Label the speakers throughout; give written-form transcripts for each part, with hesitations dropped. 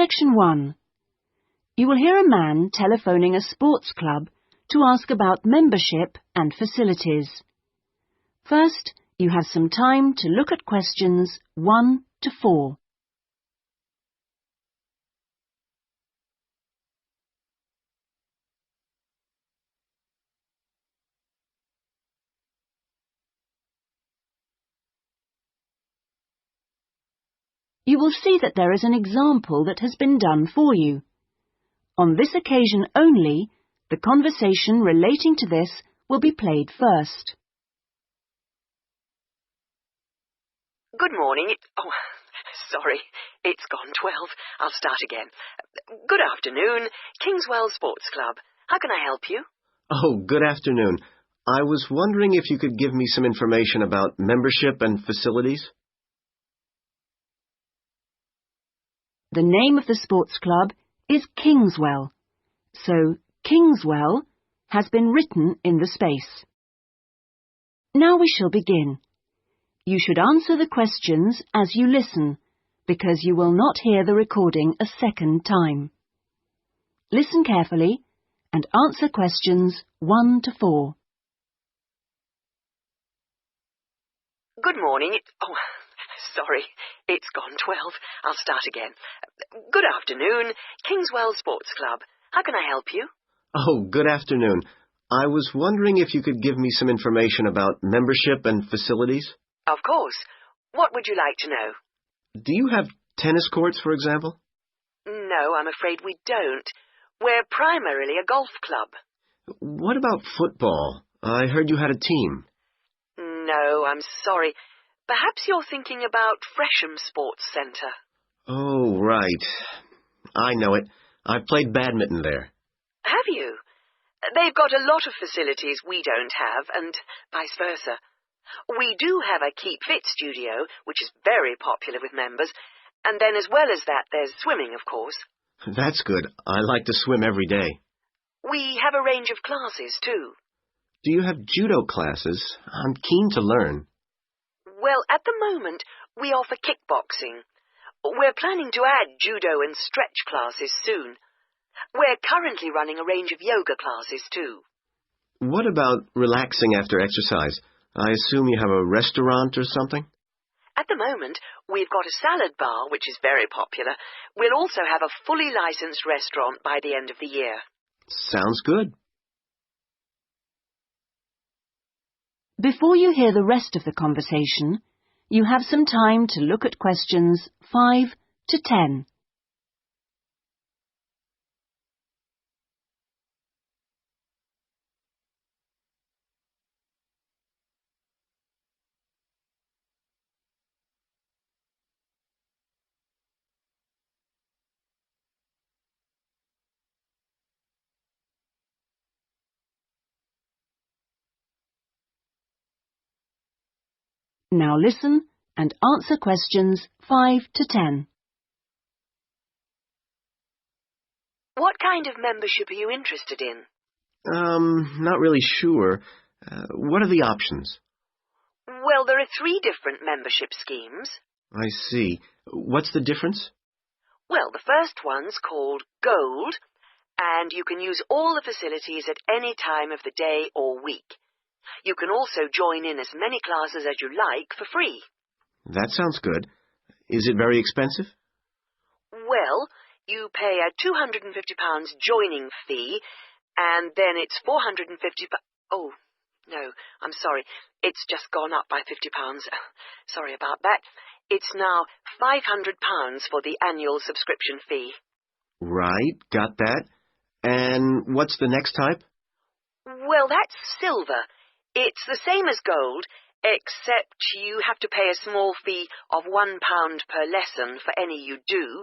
Speaker 1: Section 1. You will hear a man telephoning a sports club to ask about membership and facilities. First, you have some time to look at questions 1 to 4. You will see that there is an example that has been done for you. On this occasion only, the conversation relating to this will be played first.
Speaker 2: Good morning. Sorry, it's gone 12. I'll start again. Good afternoon, Kingswell Sports Club. How can I help you?
Speaker 3: Oh, good afternoon. I was wondering if you could give me some information about membership and facilities.
Speaker 1: The name of the sports club is Kingswell, so Kingswell has been written in the space. Now we shall begin. You should answer the questions as you listen, because you will not hear the recording a second time. Listen carefully and answer questions 1 to 4.
Speaker 2: Good morning. Sorry, it's gone 12. I'll start again. Good afternoon, Kingswell Sports Club. How can I help you?
Speaker 3: Oh, good afternoon. I was wondering if you could give me some information about membership and facilities.
Speaker 2: Of course. What would you like to know?
Speaker 3: Do you have tennis courts, for example?
Speaker 2: No, I'm afraid we don't. We're primarily a golf club.
Speaker 3: What about football? I heard you had a team.
Speaker 2: No, I'm sorry. Perhaps you're thinking about Fresham Sports Centre.
Speaker 3: Oh, right. I know it. I've played badminton there.
Speaker 2: Have you? They've got a lot of facilities we don't have, and vice versa. We do have a Keep Fit studio, which is very popular with members, and then as well as that, there's swimming, of course.
Speaker 3: That's good. I like to swim every day.
Speaker 2: We have a range of classes, too.
Speaker 3: Do you have judo classes? I'm keen to learn.
Speaker 2: Well, at the moment, we offer kickboxing. We're planning to add judo and stretch classes soon. We're currently running a range of yoga classes, too.
Speaker 3: What about relaxing after exercise? I assume you have a restaurant or something?
Speaker 2: At the moment, we've got a salad bar, which is very popular. We'll also have a fully licensed restaurant by the end of the year.
Speaker 3: Sounds good.
Speaker 1: Before you hear the rest of the conversation, you have some time to look at questions 5 to 10. Now listen and answer questions 5 to 10.
Speaker 2: What kind of membership are you interested in?
Speaker 3: Not really sure. What are the options?
Speaker 2: Well, there are 3 different membership schemes.
Speaker 3: I see. What's the difference?
Speaker 2: Well, the first one's called Gold, and you can use all the facilities at any time of the day or week. You can also join in as many classes as you like for free.
Speaker 3: That sounds good. Is it very expensive?
Speaker 2: Well, you pay a £250 joining fee, and then it's £450... Oh, no, I'm sorry. It's just gone up by £50. Sorry about that. It's now £500 for the annual subscription fee.
Speaker 3: Right, got that. And what's the next type?
Speaker 2: Well, that's silver. It's the same as gold, except you have to pay a small fee of £1 per lesson for any you do,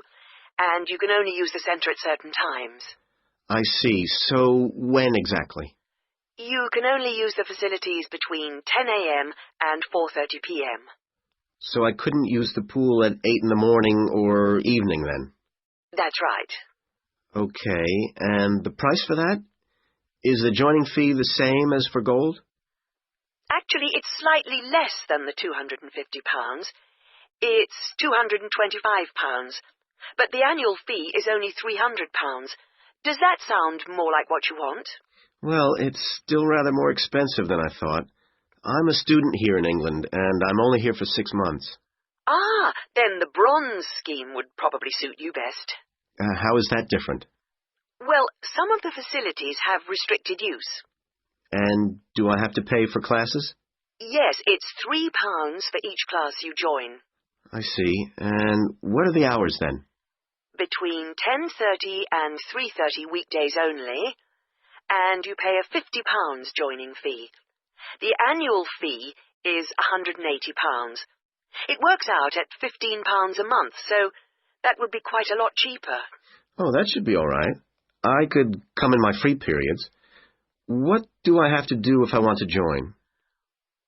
Speaker 2: and you can only use the centre at certain times.
Speaker 3: I see. So when exactly?
Speaker 2: You can only use the facilities between 10 a.m. and 4:30 p.m.
Speaker 3: So I couldn't use the pool at 8 in the morning or evening then?
Speaker 2: That's right.
Speaker 3: Okay, and the price for that? Is the joining fee the same as for gold?
Speaker 2: Actually, it's slightly less than the £250. It's £225. But the annual fee is only £300. Does that sound more like what you want?
Speaker 3: Well, it's still rather more expensive than I thought. I'm a student here in England, and I'm only here for 6 months.
Speaker 2: Ah, then the bronze scheme would probably suit you best.
Speaker 3: How is that different?
Speaker 2: Well, some of the facilities have restricted use.
Speaker 3: And do I have to pay for classes?
Speaker 2: Yes, it's £3 for each class you join.
Speaker 3: I see. And what are the hours then?
Speaker 2: Between 10:30 and 3:30 weekdays only, and you pay a £50 joining fee. The annual fee is £180. It works out at £15 a month, so that would be quite a lot cheaper.
Speaker 3: Oh, that should be all right. I could come in my free periods. What do I have to do if I want to join?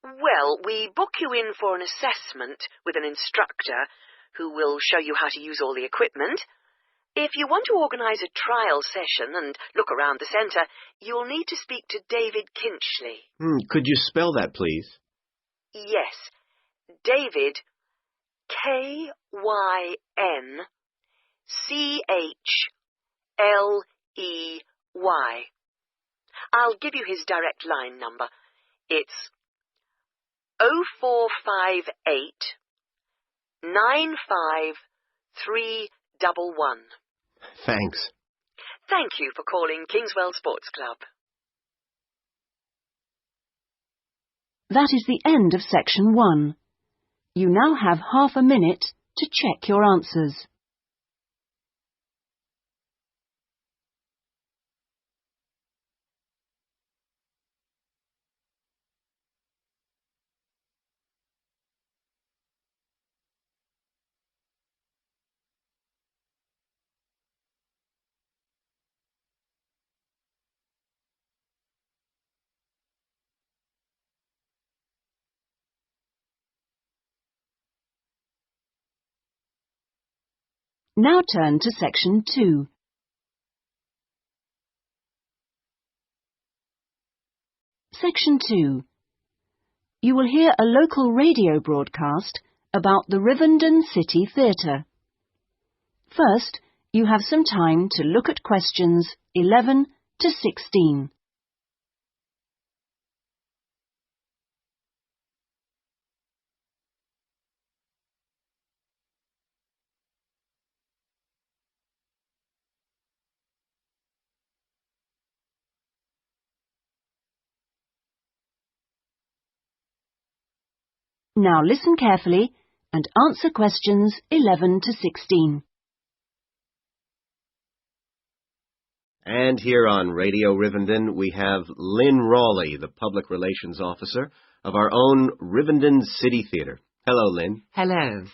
Speaker 2: Well, we book you in for an assessment with an instructor who will show you how to use all the equipment. If you want to organise a trial session and look around the centre, you'll need to speak to David Kynchley.
Speaker 3: Could you spell that, please?
Speaker 2: Yes, David, Kynchley. I'll give you his direct line number. It's 0458 95311.
Speaker 3: Thanks.
Speaker 2: Thank you for calling Kingswell Sports Club.
Speaker 1: That is the end of section 1. You now have half a minute to check your answers. Now turn to section 2. Section 2. You will hear a local radio broadcast about the Rivendell City Theatre. First, you have some time to look at questions 11 to 16. Now listen carefully and answer questions 11 to 16.
Speaker 3: And here on Radio Rivendell, we have Lynn Rawley, the Public Relations Officer of our own Rivendell City Theatre. Hello, Lynn.
Speaker 4: Hello.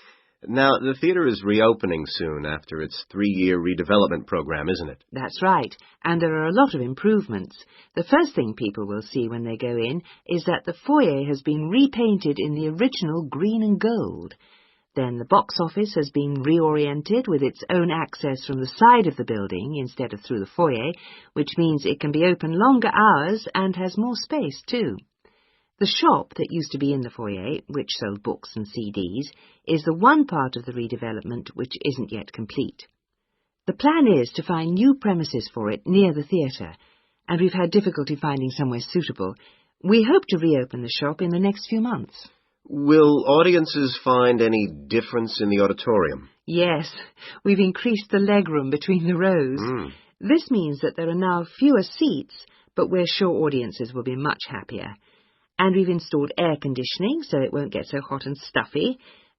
Speaker 3: Now, the theatre is reopening soon after its 3-year redevelopment program, isn't it?
Speaker 4: That's right, and there are a lot of improvements. The first thing people will see when they go in is that the foyer has been repainted in the original green and gold. Then the box office has been reoriented with its own access from the side of the building instead of through the foyer, which means it can be open longer hours and has more space too. The shop that used to be in the foyer, which sold books and CDs, is the one part of the redevelopment which isn't yet complete. The plan is to find new premises for it near the theatre, and we've had difficulty finding somewhere suitable. We hope to reopen the shop in the next few months.
Speaker 3: Will audiences find any difference in the auditorium?
Speaker 4: Yes, we've increased the legroom between the rows. This means that there are now fewer seats, but we're sure audiences will be much happier. And we've installed air conditioning so it won't get so hot and stuffy.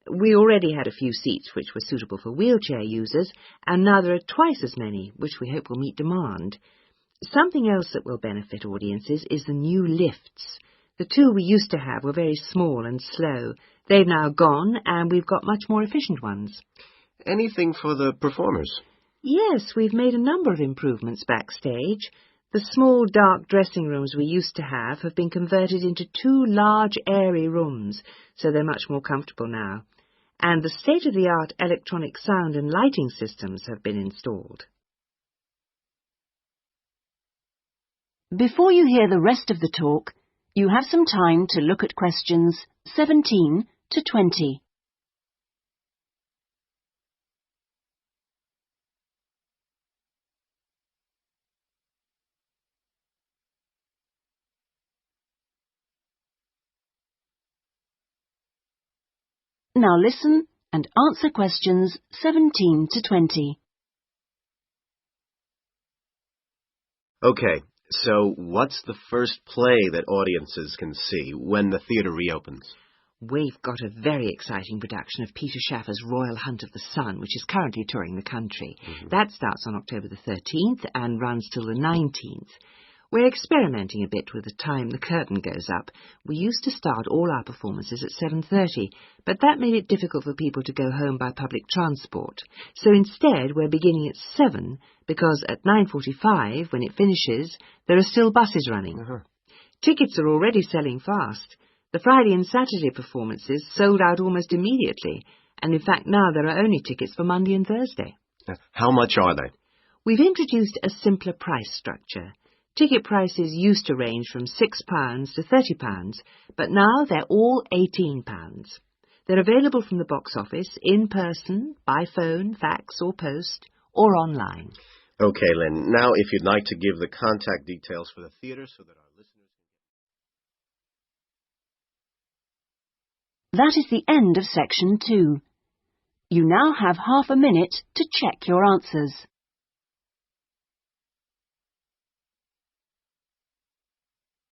Speaker 4: We already had a few seats which were suitable for wheelchair users, and now there are twice as many, which we hope will meet demand. Something else that will benefit audiences is the new lifts. The two we used to have were very small and slow. They've now gone, and we've got much more efficient ones.
Speaker 3: Anything for the performers?
Speaker 4: Yes, we've made a number of improvements backstage. The small, dark dressing rooms we used to have been converted into 2 large, airy rooms, so they're much more comfortable now. And the state-of-the-art electronic sound and lighting systems have been installed.
Speaker 1: Before you hear the rest of the talk, you have some time to look at questions 17 to 20. Now listen and answer questions 17 to 20.
Speaker 3: Okay, so what's the first play that audiences can see when the theatre reopens?
Speaker 4: We've got a very exciting production of Peter Shaffer's Royal Hunt of the Sun, which is currently touring the country. That starts on October the 13th and runs till the 19th. We're experimenting a bit with the time the curtain goes up. We used to start all our performances at 7:30, but that made it difficult for people to go home by public transport. So instead, we're beginning at 7, because at 9:45, when it finishes, there are still buses running. Tickets are already selling fast. The Friday and Saturday performances sold out almost immediately, and in fact now there are only tickets for Monday and Thursday.
Speaker 3: How much are they?
Speaker 4: We've introduced a simpler price structure. Ticket prices used to range from £6 to £30, but now they're all £18. They're available from the box office, in person, by phone, fax or post, or online.
Speaker 3: Okay, Lynn, now if you'd like to give the contact details for the theatre so that our listeners...
Speaker 1: That is the end of section 2. You now have half a minute to check your answers.